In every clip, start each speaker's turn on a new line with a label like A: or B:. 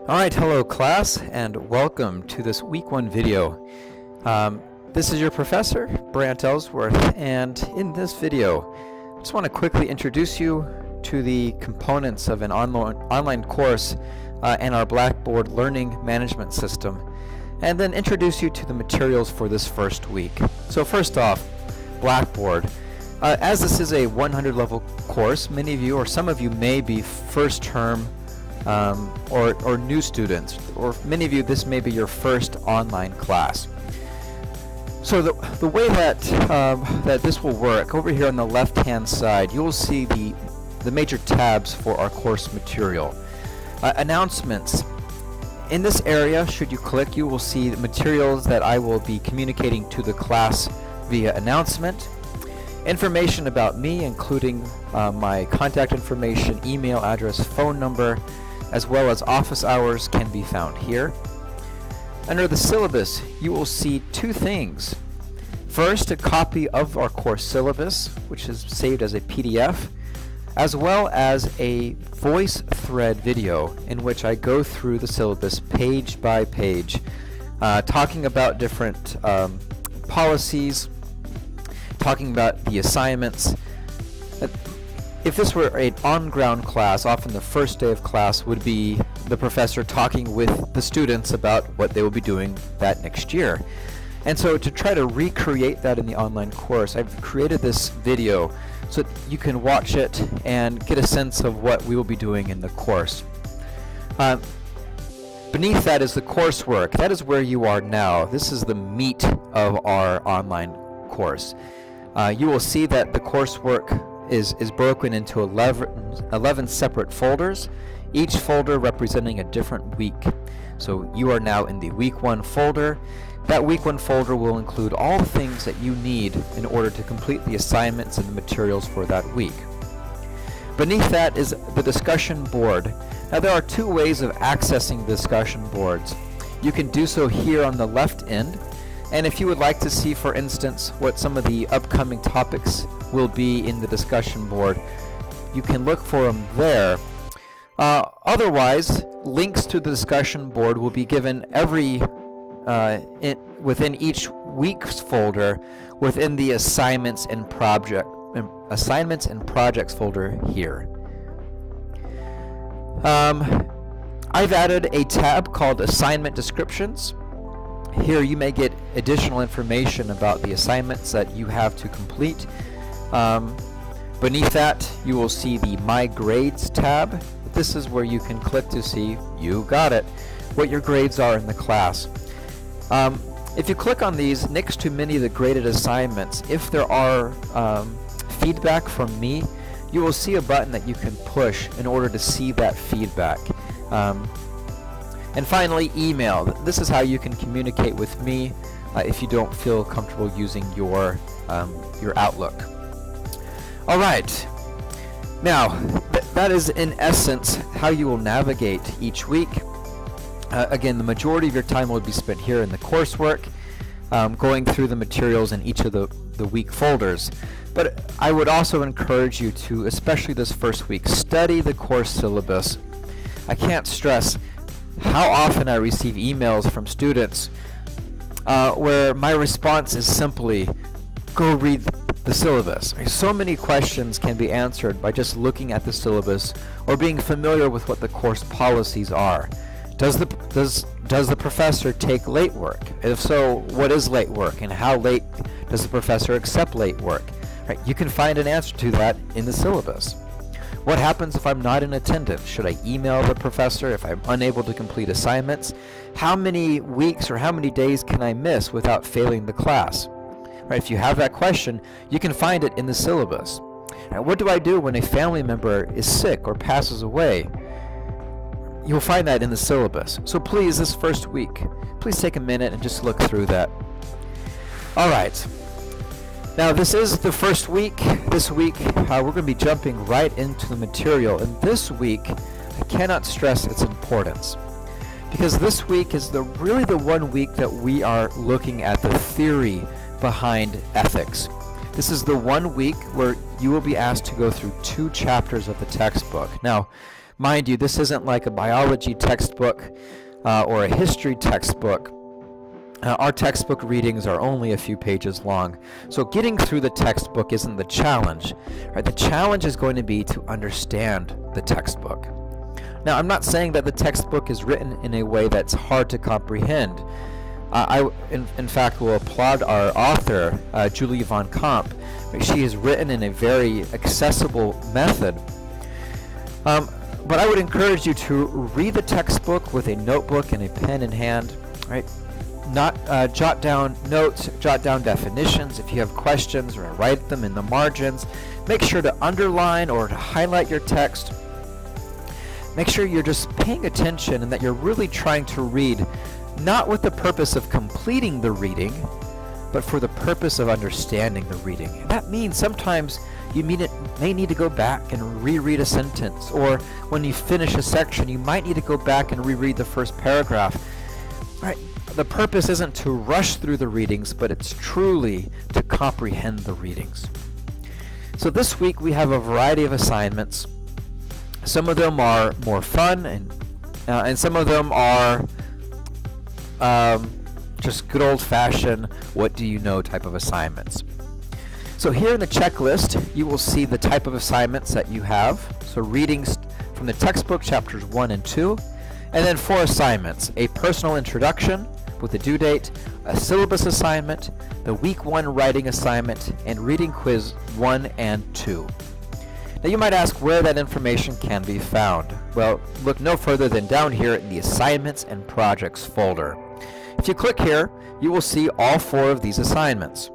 A: Alright, hello class, and welcome to this week 1 video. This is your professor, Brant Ellsworth, and in this video, I just want to quickly introduce you to the components of an online course and our Blackboard learning management system, and then introduce you to the materials for this first week. So first off, Blackboard. As this is a 100 level course, many of you, or some of you, may be first term or new students, or many of you, this may be your first online class. So the way that this will work, over here on the left hand side, you will see the major tabs for our course material. Announcements. In this area, should you click, you will see the materials that I will be communicating to the class via announcement. Information about me, including my contact information, email address, phone number, as well as office hours, can be found here. Under the syllabus, you will see two things. First, a copy of our course syllabus, which is saved as a PDF, as well as a voice thread video in which I go through the syllabus page by page, talking about different policies, talking about the assignments. If this were an on-ground class, often the first day of class would be the professor talking with the students about what they will be doing that next year. And so to try to recreate that in the online course, I've created this video so that you can watch it and get a sense of what we will be doing in the course. Beneath that is the coursework. That is where you are now. This is the meat of our online course. You will see that the coursework is broken into 11 separate folders, each folder representing a different week. So you are now in the week 1 folder. That week 1 folder will include all the things that you need in order to complete the assignments and the materials for that week. Beneath that is the discussion board. Now there are two ways of accessing discussion boards. You can do so here on the left end, and if you would like to see, for instance, what some of the upcoming topics will be in the discussion board, you can look for them there. Otherwise, links to the discussion board will be given within each week's folder within the assignments and projects folder here. I've added a tab called Assignment Descriptions. Here you may get additional information about the assignments that you have to complete. Beneath that, you will see the My Grades tab. This is where you can click to see, you got it, what your grades are in the class. If you click on these next to many of the graded assignments, if there are feedback from me, you will see a button that you can push in order to see that feedback. And finally, email. This is how you can communicate with me if you don't feel comfortable using your Outlook. All right. Now, that is in essence how you will navigate each week. Again, the majority of your time will be spent here in the coursework, going through the materials in each of the week folders. But I would also encourage you to, especially this first week, study the course syllabus. I can't stress how often I receive emails from students where my response is simply, go read the syllabus. So many questions can be answered by just looking at the syllabus or being familiar with what the course policies are. Does the professor take late work? If so, what is late work, and how late does the professor accept late work? Right, you can find an answer to that in the syllabus. What happens if I'm not in attendance? Should I email the professor if I'm unable to complete assignments? How many weeks or how many days can I miss without failing the class? Right, if you have that question, you can find it in the syllabus. Right, what do I do when a family member is sick or passes away? You'll find that in the syllabus. So please, this first week, please take a minute and just look through that. All right. Now this is the first week. This week we're going to be jumping right into the material, and this week I cannot stress its importance, because this week is really the one week that we are looking at the theory behind ethics. This is the one week where you will be asked to go through 2 chapters of the textbook. Now, Mind you, this isn't like a biology textbook or a history textbook. Our textbook readings are only a few pages long, so getting through the textbook isn't the challenge. Right? The challenge is going to be to understand the textbook. Now, I'm not saying that the textbook is written in a way that's hard to comprehend. In fact, will applaud our author, Julie von Kamp. She has written in a very accessible method. But I would encourage you to read the textbook with a notebook and a pen in hand, right? Not jot down notes, jot down definitions. If you have questions, or write them in the margins. Make sure to underline or to highlight your text. Make sure you're just paying attention and that you're really trying to read, not with the purpose of completing the reading, but for the purpose of understanding the reading. And that means sometimes you may need to go back and reread a sentence, or when you finish a section, you might need to go back and reread the first paragraph. Right? The purpose isn't to rush through the readings, but it's truly to comprehend the readings. So this week we have a variety of assignments. Some of them are more fun, and some of them are just good old-fashioned, what do you know type of assignments. So here in the checklist, you will see the type of assignments that you have. So readings from the textbook, chapters 1 and 2, and then 4 assignments: a personal introduction with a due date, a syllabus assignment, the week 1 writing assignment, and reading quiz 1 and 2. Now you might ask where that information can be found. Well, look no further than down here in the Assignments and Projects folder. If you click here, you will see all 4 of these assignments.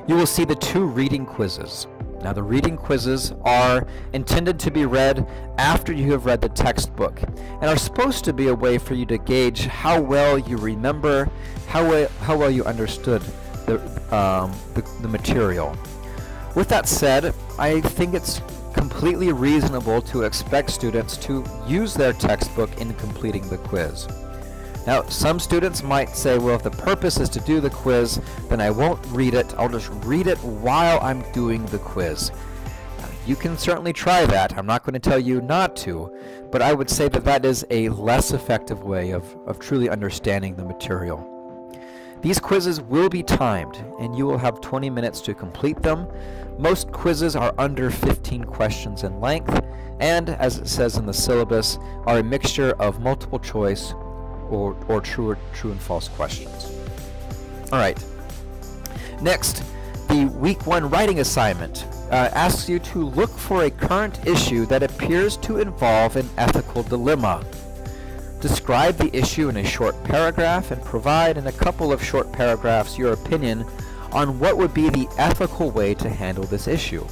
A: You will see the 2 reading quizzes. Now the reading quizzes are intended to be read after you have read the textbook, and are supposed to be a way for you to gauge how well you remember, how well you understood the material. With that said, I think it's completely reasonable to expect students to use their textbook in completing the quiz. Now, some students might say, well, if the purpose is to do the quiz, then I won't read it. I'll just read it while I'm doing the quiz. You can certainly try that. I'm not going to tell you not to, but I would say that that is a less effective way of truly understanding the material. These quizzes will be timed, and you will have 20 minutes to complete them. Most quizzes are under 15 questions in length, and as it says in the syllabus, are a mixture of multiple choice or true and false questions. All right. Next, the week 1 writing assignment asks you to look for a current issue that appears to involve an ethical dilemma. Describe the issue in a short paragraph and provide in a couple of short paragraphs your opinion on what would be the ethical way to handle this issue.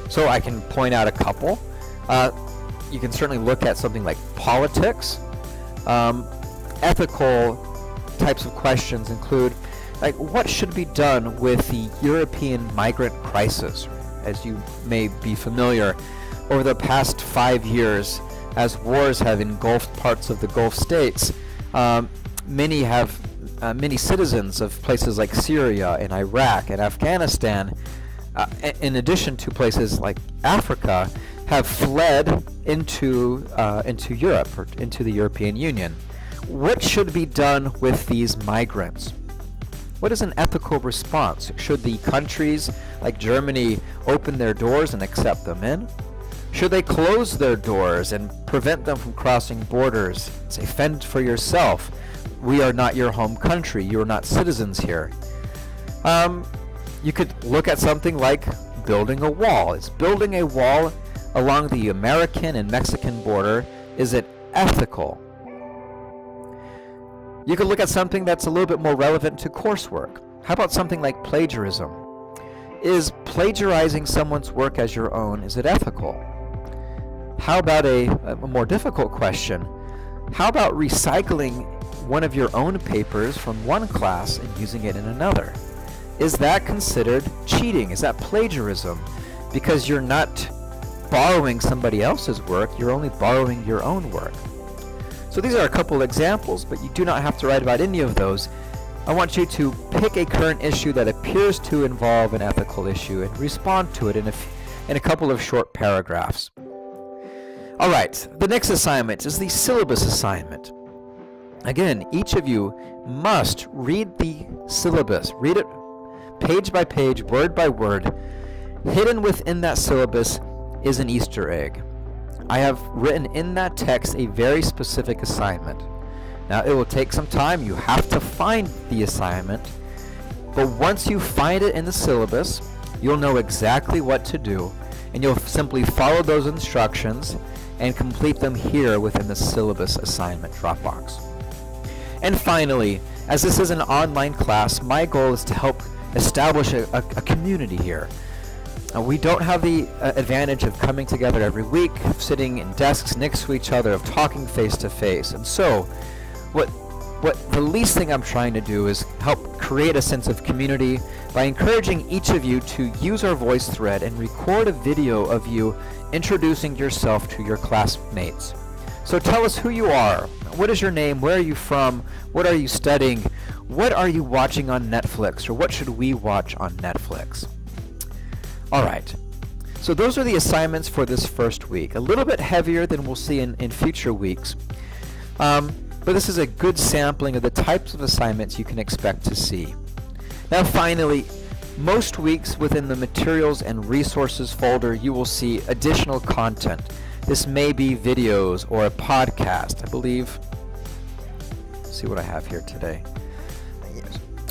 A: So I can point out a couple. You can certainly look at something like politics. Ethical types of questions include, like, what should be done with the European migrant crisis? As you may be familiar, over the past 5 years, as wars have engulfed parts of the Gulf states, many citizens of places like Syria and Iraq and Afghanistan, in addition to places like Africa, have fled into Europe, or into the European Union. What should be done with these migrants? What is an ethical response? Should the countries like Germany open their doors and accept them in? Should they close their doors and prevent them from crossing borders? Say, fend for yourself. We are not your home country. You are not citizens here. You could look at something like building a wall. Is building a wall along the American and Mexican border, is it ethical? You could look at something that's a little bit more relevant to coursework. How about something like plagiarism? Is plagiarizing someone's work as your own, is it ethical? How about a more difficult question? How about recycling one of your own papers from one class and using it in another? Is that considered cheating? Is that plagiarism? Because you're not borrowing somebody else's work, you're only borrowing your own work. So these are a couple examples, but you do not have to write about any of those. I want you to pick a current issue that appears to involve an ethical issue and respond to it in a couple of short paragraphs. All right, the next assignment is the syllabus assignment. Again, each of you must read the syllabus. Read it page by page, word by word. Hidden within that syllabus is an Easter egg. I have written in that text a very specific assignment. Now, it will take some time. You have to find the assignment. But once you find it in the syllabus, you'll know exactly what to do, and you'll simply follow those instructions and complete them here within the syllabus assignment Dropbox. And finally, as this is an online class, my goal is to help establish a community here. We don't have the advantage of coming together every week, sitting in desks next to each other, of talking face to face. And so, what the least thing I'm trying to do is help create a sense of community by encouraging each of you to use our voice thread and record a video of you introducing yourself to your classmates. So tell us who you are. What is your name? Where are you from? What are you studying? What are you watching on Netflix? Or what should we watch on Netflix? All right. So those are the assignments for this first week. A little bit heavier than we'll see in future weeks. But this is a good sampling of the types of assignments you can expect to see. Now finally, most weeks within the materials and resources folder, you will see additional content. This may be videos or a podcast, I believe. Let's see what I have here today.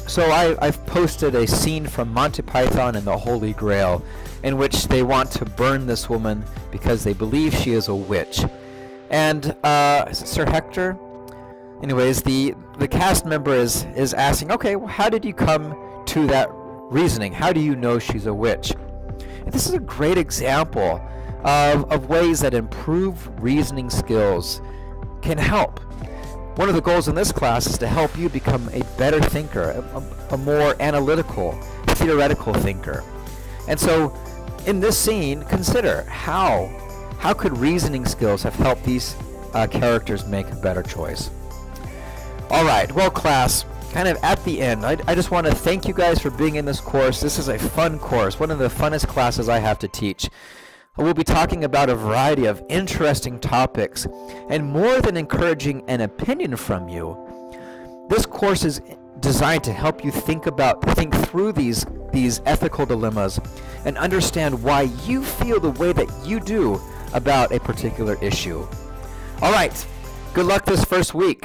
A: So I've posted a scene from Monty Python and the Holy Grail in which they want to burn this woman because they believe she is a witch. And is it Sir Hector? Anyways, the cast member is asking, okay, well, how did you come to that reasoning? How do you know she's a witch? And this is a great example of ways that improved reasoning skills can help. One of the goals in this class is to help you become a better thinker, a more analytical, theoretical thinker. And so in this scene, consider how could reasoning skills have helped these characters make a better choice. All right, well, class, kind of at the end, I just want to thank you guys for being in this course. This is a fun course, one of the funnest classes I have to teach. We'll be talking about a variety of interesting topics, and more than encouraging an opinion from you, this course is designed to help you think through these ethical dilemmas and understand why you feel the way that you do about a particular issue. All right, good luck this first week.